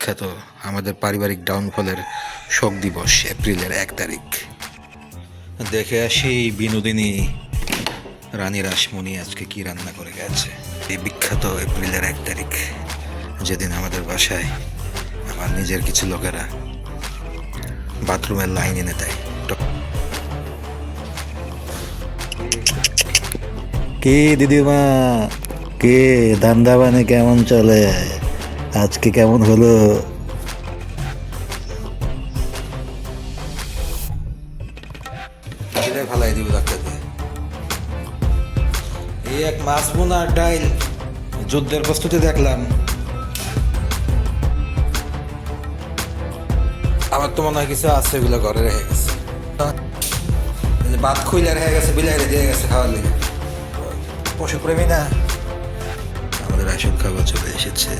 বিখ্যাত আমাদের পারিবারিক ডাউনফলের শোক দিবস এপ্রিলের 1 তারিখ। দেখে আসি বিনোদিনী রানী রাসমণি আজকে কি রান্না করে গেছে। এই বিখ্যাত এপ্রিলের 1 তারিখ, যেদিন আমাদের বাসায় আমার নিজের কিছু লোকেরা বাথরুমের লাইন এনে দেয়। কে দিদিমা, কে ধান্দা বানে কেমন চলে? আজকে কেমন হলো? ফালাই দিব ডাক্তার দিয়ে। এই এক মাছ বোনার ডাইল যুদ্ধের প্রস্তুতি দেখলাম। আমার তো মনে হয় কিছু আছে, এগুলো ঘরে রেখে গেছে। ভাত খুইলে রেখে গেছে, বিলাইরে দিয়ে গেছে খাওয়ার লেগে। পশুপ্রেমী না, আমাদের আসল খাবার চলে এসেছে।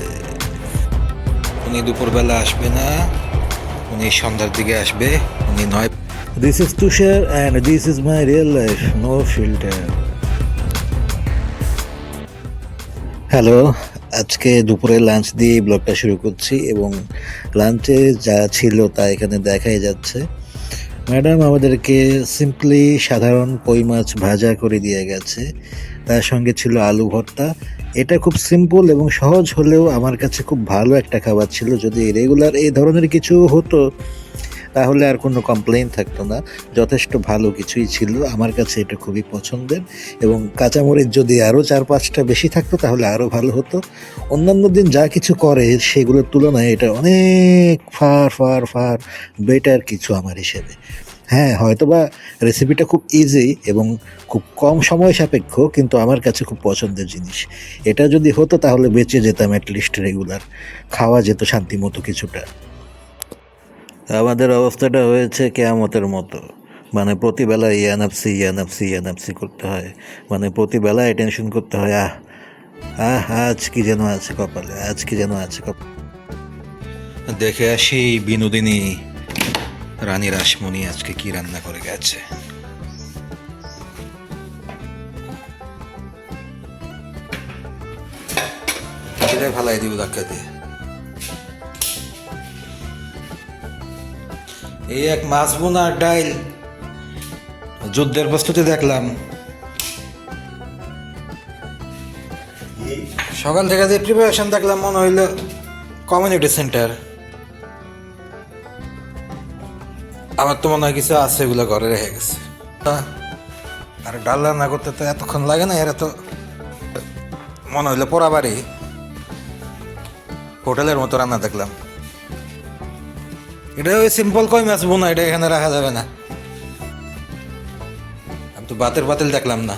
উনি দুপুরবেলা আসবে না, উনি সন্ধ্যার দিকে আসবে। উনি নয়। This is Tushar and this is my real life, no filter. Hello, আজকে দুপুরে লাঞ্চ দিয়ে ব্লগটা শুরু করছি এবং লাঞ্চে যা ছিল তা এখানে দেখাই যাচ্ছে। ম্যাডাম আমাদেরকে সিম্পলি সাধারণ কই মাছ ভাজা করে দিয়ে গেছে, তার সঙ্গে ছিল আলু ভর্তা। এটা খুব সিম্পল এবং সহজ হলেও আমার কাছে খুব ভালো একটা খাবার ছিল। যদি রেগুলার এই ধরনের কিছু হতো তাহলে আর কোনো কমপ্লেইন থাকতো না। যথেষ্ট ভালো কিছুই ছিল, আমার কাছে এটা খুবই পছন্দের। এবং কাঁচামরিচ যদি আরও 4-5টা বেশি থাকতো তাহলে আরও ভালো হতো। অন্যান্য দিন যা কিছু করে সেগুলোর তুলনায় এটা অনেক ফার ফার ফার বেটার কিছু আমার হিসেবে। হ্যাঁ, হয়তোবা রেসিপিটা খুব ইজি এবং খুব কম সময় সাপেক্ষ, কিন্তু আমার কাছে খুব পছন্দের জিনিস। এটা যদি হতো তাহলে বেঁচে যেতাম, অ্যাটলিস্ট রেগুলার খাওয়া যেত শান্তি মতো কিছুটা। আমাদের অবস্থাটা হয়েছে কেয়ামতের মতো। মানে প্রতিবেলা ইয়ানাপসি ইয়ানাপসি ইয়ানাপসি করতে হয়, মানে প্রতিবেলায় টেনশন করতে হয়। আজ কি যেন আছে কপালে, আজ কি যেন আছে কপালে। দেখে আসি বিনোদিনী রানী রাসমণি আজকে কি রান্না করে গেছে। ফালাই দিব ধাক্কা দিয়ে। এই এক মাছ বোনার ডাইল যুদ্ধের প্রস্তুতি দেখলাম। সকাল থেকে যে প্রিপারেশন দেখলাম মনে হইল কমিউনিটি সেন্টার। আমার তো মনে হয় কিছু আছে, এগুলো ঘরে রেখে গেছে। আর ডাল রান্না করতে তো এতক্ষণ লাগে না। এরা তো মনে হইলো পোড়া বাড়ি, হোটেলের মতো রান্না দেখলাম। এটা ওই সিম্পল কই মাছ বোনা, এটা এখানে রাখা যাবে না। আমি তো বাতের পাতিল দেখলাম না।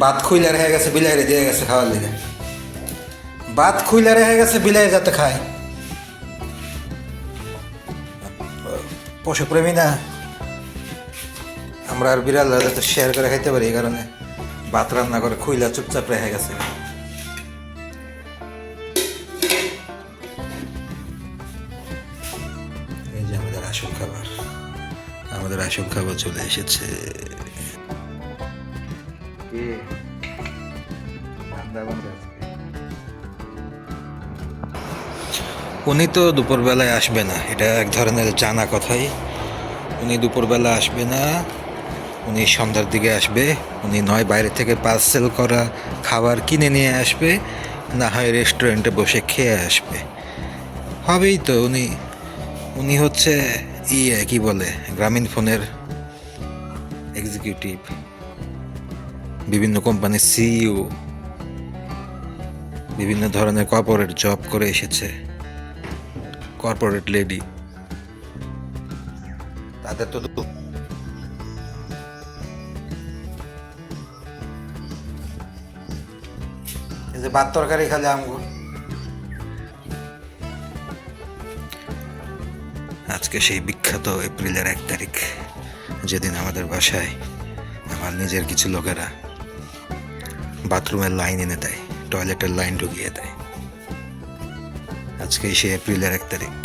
ভাত খুইলে রেখে গেছে, বিলাইরে দিয়ে গেছে খাওয়ার লেগে। ভাত খুইলে রেখে গেছে, বিলাই যাতে খায়। পশুপ্রেমী না আমরা, আর বিড়াল যাতে শেয়ার করে খাইতে পারি, এই কারণে ভাত রান্না করে খুইলা চুপচাপ রেখে গেছে। এই যে আমাদের আসল খাবার, আমাদের আসল খাবার চলে এসেছে। উনি তো দুপুরবেলায় আসবে না, এটা এক ধরনের জানা কথাই। উনি দুপুরবেলা আসবে না, উনি সন্ধ্যার দিকে আসবে। উনি নয় বাইরে থেকে পার্সেল করা খাবার কিনে নিয়ে আসবে, না হয় রেস্টুরেন্টে বসে খেয়ে আসবে। হবেই তো। উনি উনি হচ্ছে কি বলে, গ্রামীণ ফোনের এক্সিকিউটিভ, বিভিন্ন কোম্পানির সিইও, বিভিন্ন ধরনের কর্পোরেট জব করে এসেছে। কর্পোরেট লেডি, তাদের তো এই যে ভাত তরকারি খালে আমগো। আজকে সেই বিখ্যাত এপ্রিলের 1 তারিখ, যেদিন আমাদের বাসায় আমার নিজের কিছু লোকেরা বাথরুমের লাইন এনে দেয়, টয়লেটের লাইন ঢুকিয়ে দেয়। আজকে সেই এপ্রিলের 1 তারিখ।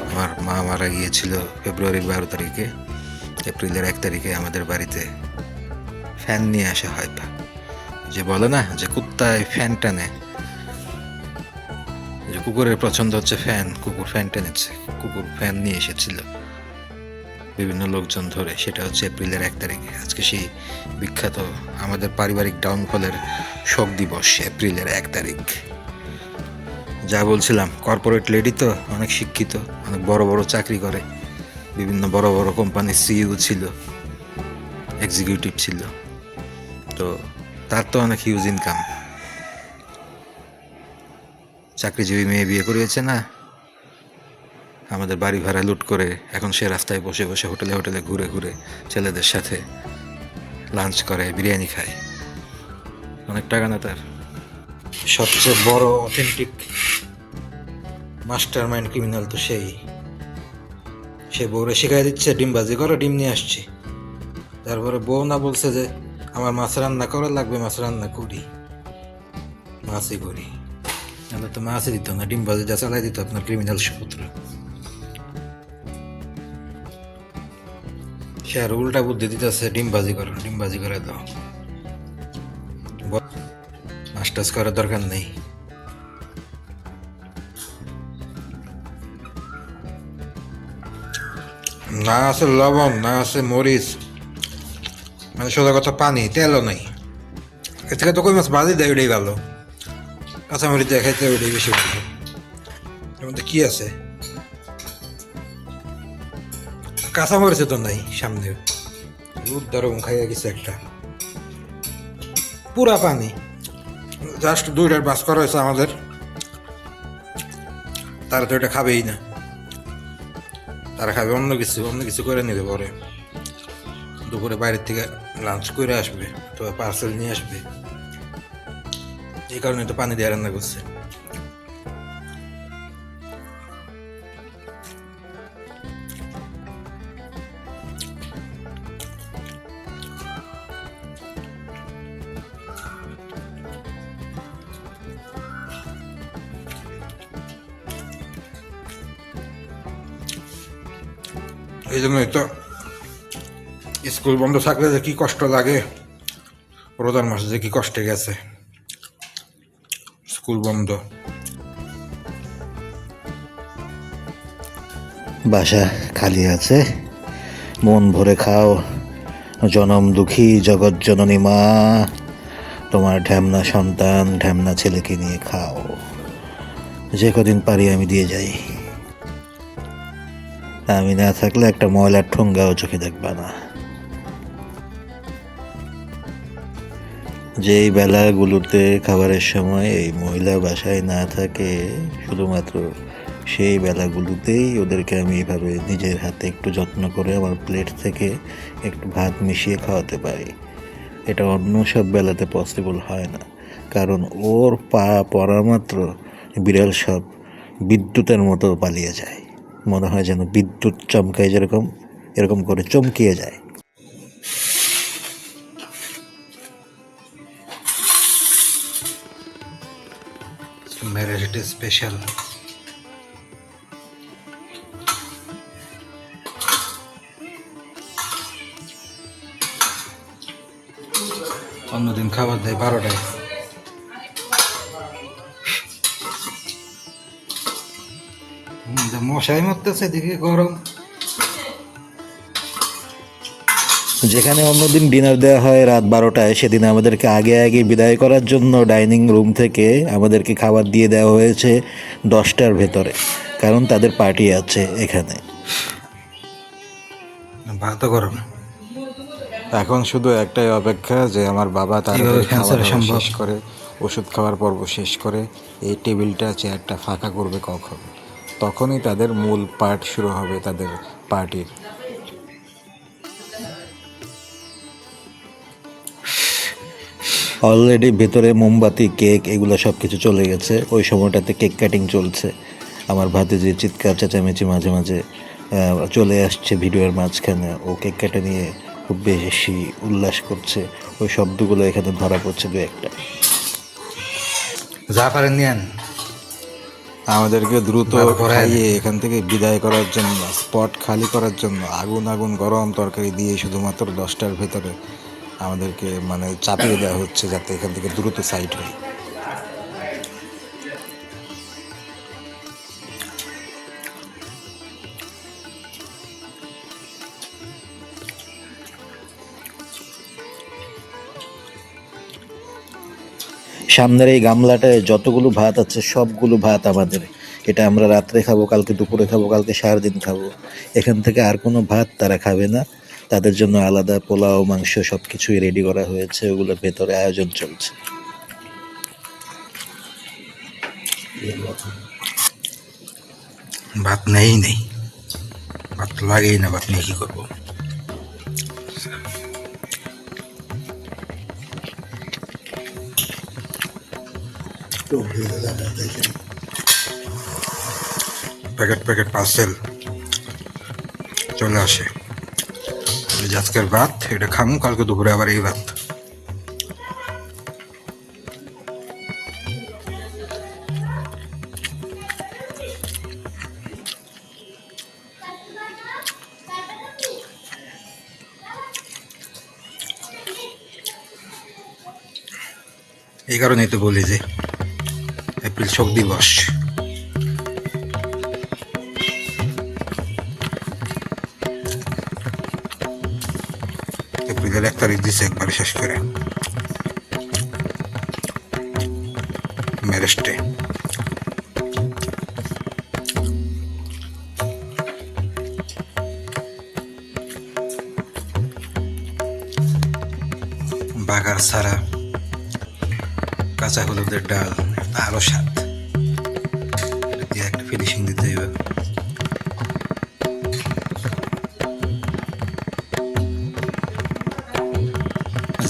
আমার মা মারা গিয়েছিল ফেব্রুয়ারির 12 তারিখে। এপ্রিলের 1 তারিখে আমাদের বাড়িতে ফ্যান নিয়ে আসা হয় যে বলে না যে কুত্তায় ফ্যান টানে, যে কুকুরের পছন্দ হচ্ছে ফ্যান, কুকুর ফ্যান টেনেছে, কুকুর ফ্যান নিয়ে এসেছিল বিভিন্ন লোকজন ধরে। সেটা হচ্ছে এপ্রিলের 1 তারিখ। আজকে সেই বিখ্যাত আমাদের পারিবারিক ডাউনফলের শোক দিবস, এপ্রিলের 1 তারিখ। যা বলছিলাম, কর্পোরেট লেডি তো, অনেক শিক্ষিত, অনেক বড় বড় চাকরি করে, বিভিন্ন বড় বড় কোম্পানির সিইও ছিল, এক্সিকিউটিভ ছিল, তো তার তো অনেক হিউজ ইনকাম। চাকরিজীবী মেয়ে বিয়ে করিয়েছে না, আমাদের বাড়ি ভাড়া লুট করে এখন সে রাস্তায় বসে বসে হোটেলে হোটেলে ঘুরে ঘুরে ছেলেদের সাথে লাঞ্চ করে, বিরিয়ানি খায়। অনেক টাকা না তার। সবচেয়ে বড় অথেন্টিক মাস্টার মাইন্ড ক্রিমিনাল তো সেই। সে বউরে শিখাই দিচ্ছে ডিমবাজি করো, ডিম নিয়ে আসছি। তারপরে বউ না বলছে যে আমার মাছ রান্না করা লাগবে, মাছ রান্না করি, মাছই করি। তাহলে তো মাছই দিত না, ডিমবাজি যা চালাই দিত আপনার ক্রিমিনাল সুপুত্র। সে আর উল্টা বুদ্ধি দিতেছে, ডিমবাজি করো, ডিমবাজি করে দাও, মাছ টাছ করার দরকার নেই। না আছে লবণ, না আছে মরিচ, মানে সোজা কথা পানি, তেলও নেই। এর থেকে তো কই মাছ ভাজি দেয়, ওইটাই ভালো। কাঁচামরিচ দিয়ে খাইতে ওইটাই বেশি ভালো। এর মধ্যে কি আছে? কাঁচামরিচে তো নাই সামনে। দুধ দরম খাইয়া গেছে একটা, পুরা পানি। জাস্ট 2টার বাস করা হয়েছে আমাদের, তারা তো এটা খাবেই না। তারা খাবে অন্য কিছু, অন্য কিছু করে নেবে পরে। দুপুরে বাইরের থেকে লাঞ্চ করে আসবে, তো পার্সেল নিয়ে আসবে, এই কারণে তো পানি দিয়ে রান্না করছে। এই জন্যই তো স্কুল বন্ধ থাকলে যে কি কষ্ট লাগে, রোজার মাসে যে কি কষ্টে গেছে স্কুল বন্ধ। বাসা খালি আছে, মন ভরে খাও জনম দুঃখী জগৎ জননী মা, তোমার ঢ্যামনা সন্তান ঢ্যামনা ছেলেকে নিয়ে খাও। যে কদিন পারি আমি দিয়ে যাই, আমি না থাকলে একটা ময়লার ঠোঙ্গাও চোখে দেখবা না। যেই বেলাগুলোতে খাবারের সময় এই মহিলা বাসায় না থাকে, শুধুমাত্র সেই বেলাগুলোতেই ওদেরকে আমি এইভাবে নিজের হাতে একটু যত্ন করে আমার প্লেট থেকে একটু ভাত মিশিয়ে খাওয়াতে পারি। এটা অন্য সব বেলাতে পসিবল হয় না, কারণ ওর পা পড়া মাত্র বিড়াল সব বিদ্যুতের মতো পালিয়ে যায়। মনে হয় যেন বিদ্যুৎ চমকায়, যেরকম এরকম করে চমকিয়ে যায়। Marriage special. অন্যদিন খাবার দেয় 12টায়। মশাই মারতেছে, এদিকে গরম। যেখানে অন্যদিন ডিনার দেওয়া হয় রাত 12টায়, সেদিন আমাদেরকে আগে আগে বিদায় করার জন্য ডাইনিং রুম থেকে আমাদেরকে খাবার দিয়ে দেওয়া হয়েছে 10টার ভেতরে, কারণ তাদের পার্টি আছে এখানে। ভাতও গরম। এখন শুধু একটাই অপেক্ষা যে আমার বাবা কিভাবে তাড়াতাড়ি ক্যান্সার খাওয়া দাওয়া সম্ভব? শেষ করে, ওষুধ খাওয়ার পর্ব শেষ করে এই টেবিলটা চেয়ারটা ফাঁকা করবে কখন। তখনই তাদের মূল পার্ট শুরু হবে, তাদের পার্টির। অলরেডি ভেতরে মোমবাতি, কেক, এগুলো সব কিছু চলে গেছে। ওই সময়টাতে কেক কাটিং চলছে। আমার ভাতিজি চিৎকার চেঁচামেচি মাঝে মাঝে চলে আসছে ভিডিওর মাঝখানে। ও কেক কেটে নিয়ে খুব বেশি উল্লাস করছে। ওই শব্দগুলো এখানে ধরা পড়ছে দু একটা। যা পারেন নিয়েন। আমাদেরকে দ্রুত ভালো করে খাইয়ে এখান থেকে বিদায় করার জন্য, স্পট খালি করার জন্য আগুন আগুন গরম তরকারি দিয়ে শুধুমাত্র 10টার ভেতরে আমাদেরকে মানে চাপিয়ে দেওয়া হচ্ছে যাতে এখান থেকে দ্রুত সাইড হয়। সামনের এই গামলাটায় যতগুলো ভাত আছে সবগুলো ভাত আমাদের। এটা আমরা রাত্রে খাবো, কালকে দুপুরে খাবো, কালকে সারাদিন খাবো। এখান থেকে আর কোনো ভাত তারা খাবে না। তাদের জন্য আলাদা পোলাও, মাংস সব কিছুই রেডি করা হয়েছে, ওগুলোর ভেতরে আয়োজন চলছে। ভাত নেই, ভাত লাগেই না, ভাত নিয়ে কি করবো? প্যাকেট পার্সেল চলে আসে। এই যে আজকের ভাত, এটা খামু, কালকে দুপুরে আবার এই ভাত। এই কারণেই তো বলি যে এপ্রিল শোক দিবস। এপ্রিলের 1 তারিখ দিছে একবারে শেষ করে ম্যারেজ ডে। বাগার ছাড়া কাঁচা হলুদের ডাল আরো স্বাদ, এটা দিয়ে একটা ফিনিশিং দিতে হবে।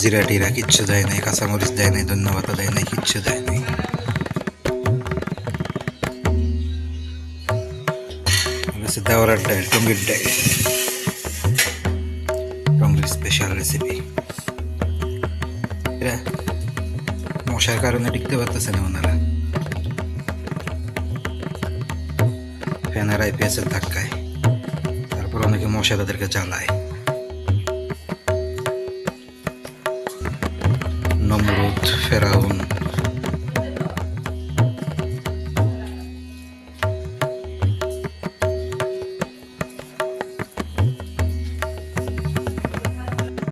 জিরা টিরা কিচ্ছু দেয় নাই, কাঁচামরিচ দেয় নাই, ধন্যবাদ দেয় নাই, কিচ্ছু দেয় নাই। দেওয়ার ডাল, টঙ্গির ডাল, টঙ্গির স্পেশাল রেসিপি। এরা মশার কারণে টিকতে পারতেছে না ওনারা, ফ্যানের আইপিএসের ধাক্কায়। তারপর অনেকে মশা তাদেরকে জ্বালায়। নমরুদ, ফেরাউন,